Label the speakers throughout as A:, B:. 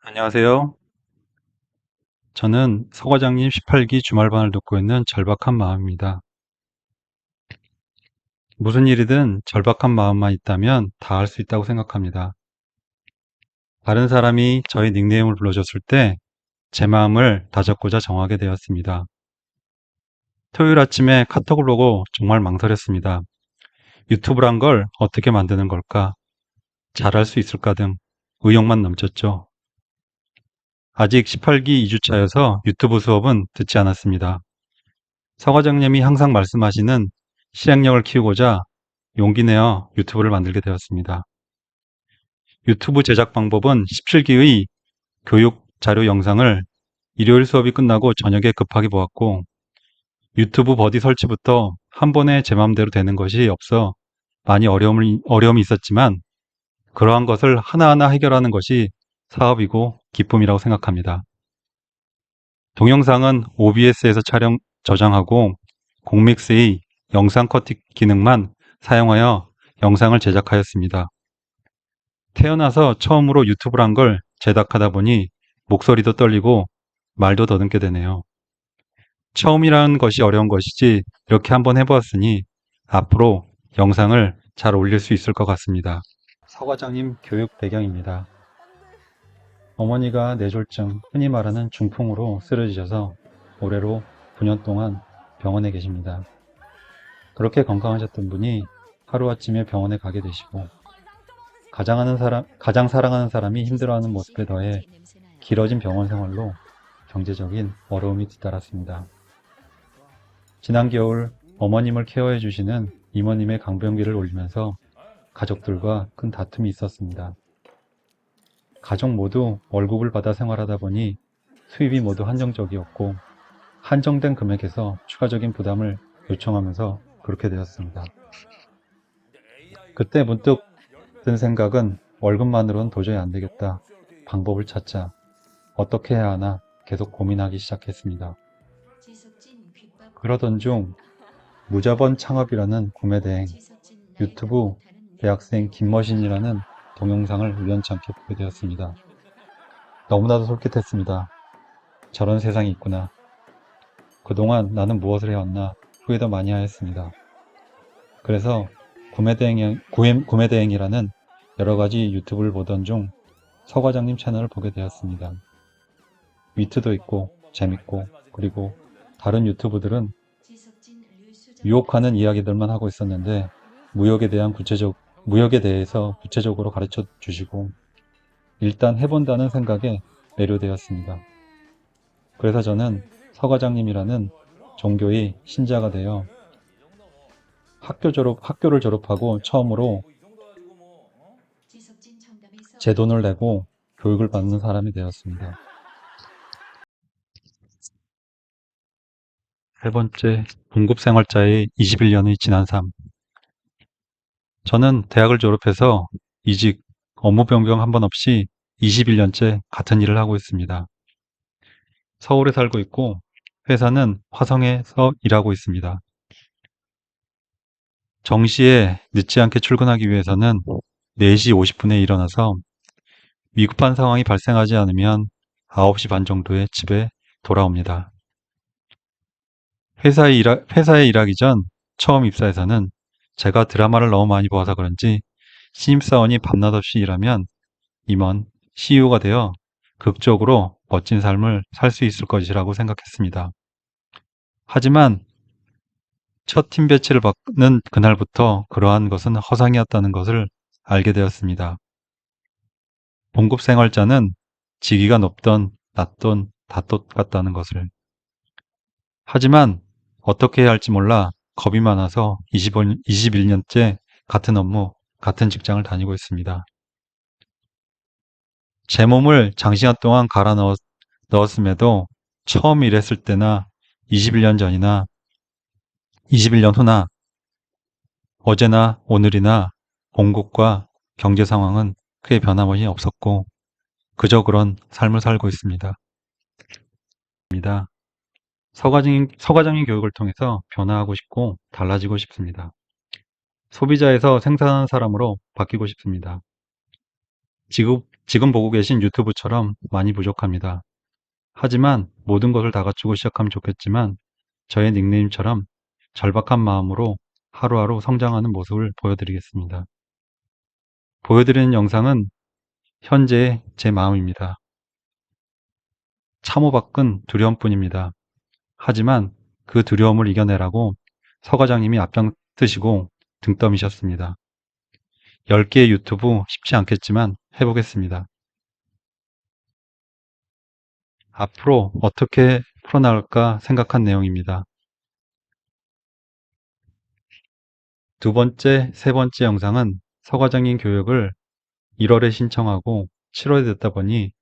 A: 안녕하세요. 저는 서 과장님 18기 주말반을 듣고 있는 절박한 마음입니다. 무슨 일이든 절박한 마음만 있다면 다 할 수 있다고 생각합니다. 다른 사람이 저의 닉네임을 불러줬을 때 제 마음을 다잡고자 정하게 되었습니다. 토요일 아침에 카톡을 보고 정말 망설였습니다. 유튜브란 걸 어떻게 만드는 걸까? 잘할 수 있을까 등 의욕만 넘쳤죠. 아직 18기 2주차여서 유튜브 수업은 듣지 않았습니다. 서 과장님이 항상 말씀하시는 실행력을 키우고자 용기 내어 유튜브를 만들게 되었습니다. 유튜브 제작 방법은 17기의 교육 자료 영상을 일요일 수업이 끝나고 저녁에 급하게 보았고, 유튜브 버디 설치부터 한 번에 제 맘대로 되는 것이 없어 많이 어려움이 있었지만, 그러한 것을 하나하나 해결하는 것이 사업이고 기쁨이라고 생각합니다. 동영상은 OBS에서 저장하고 공믹스의 영상 커팅 기능만 사용하여 영상을 제작하였습니다. 태어나서 처음으로 유튜브란 걸 제작하다 보니 목소리도 떨리고 말도 더듬게 되네요. 처음이라는 것이 어려운 것이지 이렇게 한번 해보았으니 앞으로 영상을 잘 올릴 수 있을 것 같습니다. 서 과장님 교육 배경입니다. 어머니가 뇌졸중, 흔히 말하는 중풍으로 쓰러지셔서 올해로 9년 동안 병원에 계십니다. 그렇게 건강하셨던 분이 하루아침에 병원에 가게 되시고 가장 사랑하는 사람이 힘들어하는 모습에 더해 길어진 병원 생활로 경제적인 어려움이 뒤따랐습니다. 지난 겨울 어머님을 케어해 주시는 이모님의 강변기를 올리면서 가족들과 큰 다툼이 있었습니다. 가족 모두 월급을 받아 생활하다 보니 수입이 모두 한정적이었고 한정된 금액에서 추가적인 부담을 요청하면서 그렇게 되었습니다. 그때 문득 든 생각은 월급만으로는 도저히 안 되겠다. 방법을 찾자. 어떻게 해야 하나 계속 고민하기 시작했습니다. 그러던 중 무자본 창업이라는 구매대행, 유튜브 대학생 김머신이라는 동영상을 우연찮게 보게 되었습니다. 너무나도 솔깃했습니다. 저런 세상이 있구나. 그동안 나는 무엇을 해왔나 후회도 많이 하였습니다. 그래서 구매대행이라는 여러가지 유튜브를 보던 중 서 과장님 채널을 보게 되었습니다. 위트도 있고 재밌고 그리고 다른 유튜브들은 유혹하는 이야기들만 하고 있었는데 무역에 대해서 구체적으로 가르쳐 주시고 일단 해본다는 생각에 매료되었습니다. 그래서 저는 서 과장님이라는 종교의 신자가 되어 학교를 졸업하고 처음으로 제 돈을 내고 교육을 받는 사람이 되었습니다. 세 번째, 봉급생활자의 21년의 지난 삶. 저는 대학을 졸업해서 이직, 업무 변경 한 번 없이 21년째 같은 일을 하고 있습니다. 서울에 살고 있고 회사는 화성에서 일하고 있습니다. 정시에 늦지 않게 출근하기 위해서는 4시 50분에 일어나서 위급한 상황이 발생하지 않으면 9시 반 정도에 집에 돌아옵니다. 회사에 일하기 전 처음 입사해서는 제가 드라마를 너무 많이 봐서 그런지 신입사원이 밤낮 없이 일하면 임원, CEO가 되어 극적으로 멋진 삶을 살 수 있을 것이라고 생각했습니다. 하지만 첫 팀 배치를 받는 그날부터 그러한 것은 허상이었다는 것을 알게 되었습니다. 봉급 생활자는 직위가 높던 낮던 다 똑같다는 것을. 하지만 어떻게 해야 할지 몰라 겁이 많아서 21년째 같은 업무, 같은 직장을 다니고 있습니다. 제 몸을 장시간 동안 넣었음에도 처음 일했을 때나 21년 전이나 21년 후나 어제나 오늘이나 공급과 경제 상황은 크게 변함이 없었고 그저 그런 삶을 살고 있습니다. 서과장님 교육을 통해서 변화하고 싶고 달라지고 싶습니다. 소비자에서 생산하는 사람으로 바뀌고 싶습니다. 지금 보고 계신 유튜브처럼 많이 부족합니다. 하지만 모든 것을 다 갖추고 시작하면 좋겠지만 저의 닉네임처럼 절박한 마음으로 하루하루 성장하는 모습을 보여드리겠습니다. 보여드리는 영상은 현재의 제 마음입니다. 참호 밖은 두려움뿐입니다. 하지만 그 두려움을 이겨내라고 서 과장님이 앞장서시고 등 떠미셨습니다. 10개의 유튜브 쉽지 않겠지만 해보겠습니다. 앞으로 어떻게 풀어나갈까 생각한 내용입니다. 두 번째, 세 번째 영상은 서 과장님 교육을 1월에 신청하고 7월에 듣다 보니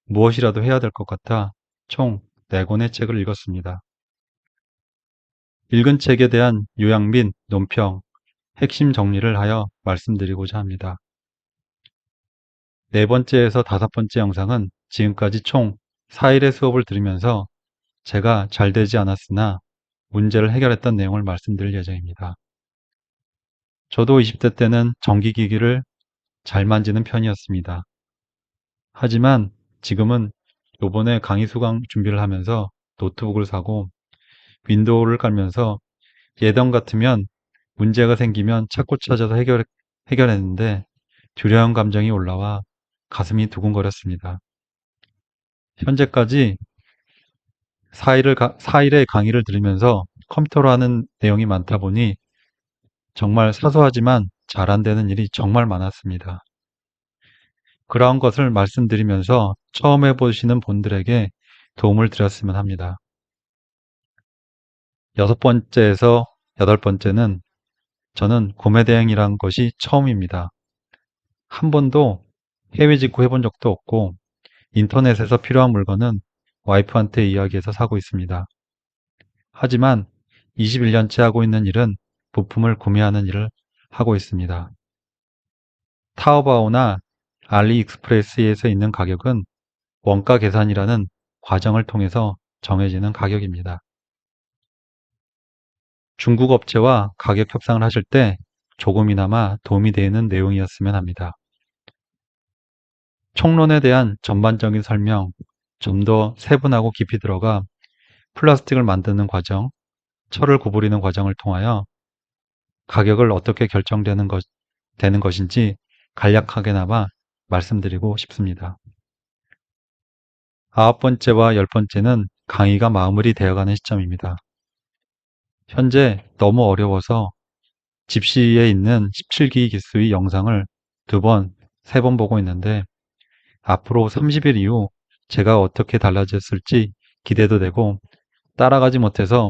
A: 무엇이라도 해야 될 것 같아 총 4권의 책을 읽었습니다. 읽은 책에 대한 요약 및 논평, 핵심 정리를 하여 말씀드리고자 합니다. 네 번째에서 다섯 번째 영상은 지금까지 총 4일의 수업을 들으면서 제가 잘 되지 않았으나 문제를 해결했던 내용을 말씀드릴 예정입니다. 저도 20대 때는 전기기기를 잘 만지는 편이었습니다. 하지만 지금은 요번에 강의 수강 준비를 하면서 노트북을 사고 윈도우를 깔면서 예전 같으면 문제가 생기면 찾고 찾아서 해결했는데 두려운 감정이 올라와 가슴이 두근거렸습니다. 현재까지 4일의 강의를 들으면서 컴퓨터로 하는 내용이 많다 보니 정말 사소하지만 잘 안 되는 일이 정말 많았습니다. 그러한 것을 말씀드리면서 처음 해보시는 분들에게 도움을 드렸으면 합니다. 6번째에서 8번째는 저는 구매 대행이란 것이 처음입니다. 한 번도 해외 직구 해본 적도 없고 인터넷에서 필요한 물건은 와이프한테 이야기해서 사고 있습니다. 하지만 21년째 하고 있는 일은 부품을 구매하는 일을 하고 있습니다. 타오바오나 알리익스프레스에서 있는 가격은 원가 계산이라는 과정을 통해서 정해지는 가격입니다. 중국 업체와 가격 협상을 하실 때 조금이나마 도움이 되는 내용이었으면 합니다. 총론에 대한 전반적인 설명, 좀 더 세분하고 깊이 들어가 플라스틱을 만드는 과정, 철을 구부리는 과정을 통하여 가격을 어떻게 되는 것인지 간략하게나마 말씀드리고 싶습니다. 9번째와 10번째는 강의가 마무리되어가는 시점입니다. 현재 너무 어려워서 집시에 있는 17기 기수의 영상을 2번, 3번 보고 있는데 앞으로 30일 이후 제가 어떻게 달라졌을지 기대도 되고 따라가지 못해서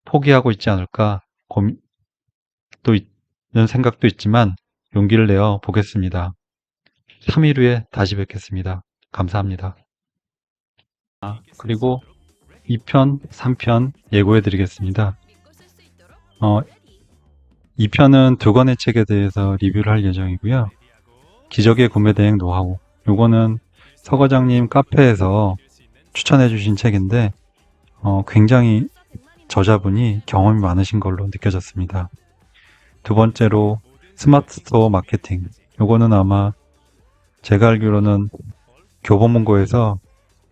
A: 포기하고 있지 않을까 고민도 있는 생각도 있지만 용기를 내어 보겠습니다. 3일 후에 다시 뵙겠습니다. 감사합니다. 그리고 2편, 3편 예고해 드리겠습니다. 2편은 2권의 책에 대해서 리뷰를 할 예정이고요. 기적의 구매 대행 노하우. 요거는 서 과장님 카페에서 추천해 주신 책인데 굉장히 저자분이 경험이 많으신 걸로 느껴졌습니다. 두 번째로 스마트 스토어 마케팅. 요거는 아마 제가 알기로는 교보문고에서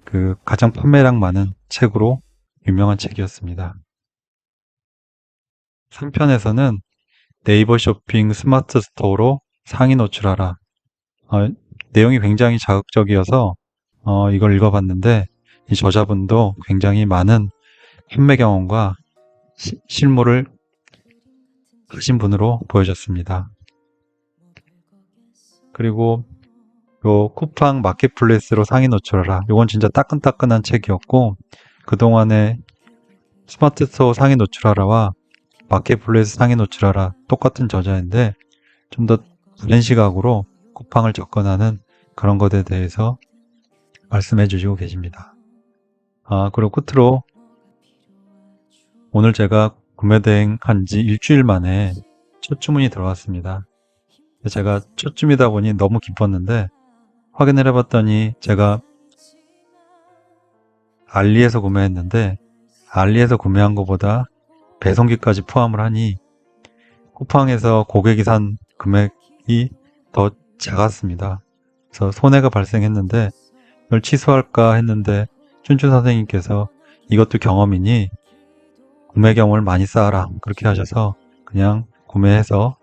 A: 그 가장 판매량 많은 책으로 유명한 책이었습니다. 3편에서는 네이버 쇼핑 스마트 스토어로 상위 노출하라. 내용이 굉장히 자극적이어서 이걸 읽어봤는데 이 저자분도 굉장히 많은 판매 경험과 실무를 하신 분으로 보여졌습니다. 그리고 요 쿠팡 마켓플레이스로 상위 노출하라. 요건 진짜 따끈따끈한 책이었고 그동안에 스마트 스토어 상위 노출하라와 마켓플레이스 상위 노출하라 똑같은 저자인데 좀 더 다른 시각으로 쿠팡을 접근하는 그런 것에 대해서 말씀해 주시고 계십니다. 그리고 끝으로 오늘 제가 구매대행 한 지 일주일 만에 첫 주문이 들어왔습니다. 제가 첫 주문이다 보니 너무 기뻤는데 확인을 해봤더니 제가 알리에서 구매했는데 알리에서 구매한 것보다 배송비까지 포함을 하니 쿠팡에서 고객이 산 금액이 더 작았습니다. 그래서 손해가 발생했는데 이걸 취소할까 했는데 춘춘 선생님께서 이것도 경험이니 구매 경험을 많이 쌓아라 그렇게 하셔서 그냥 구매해서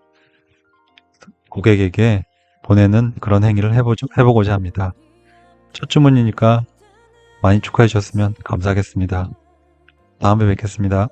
A: 고객에게 보내는 그런 행위를 해보고자 합니다. 첫 주문이니까 많이 축하해 주셨으면 감사하겠습니다. 다음에 뵙겠습니다.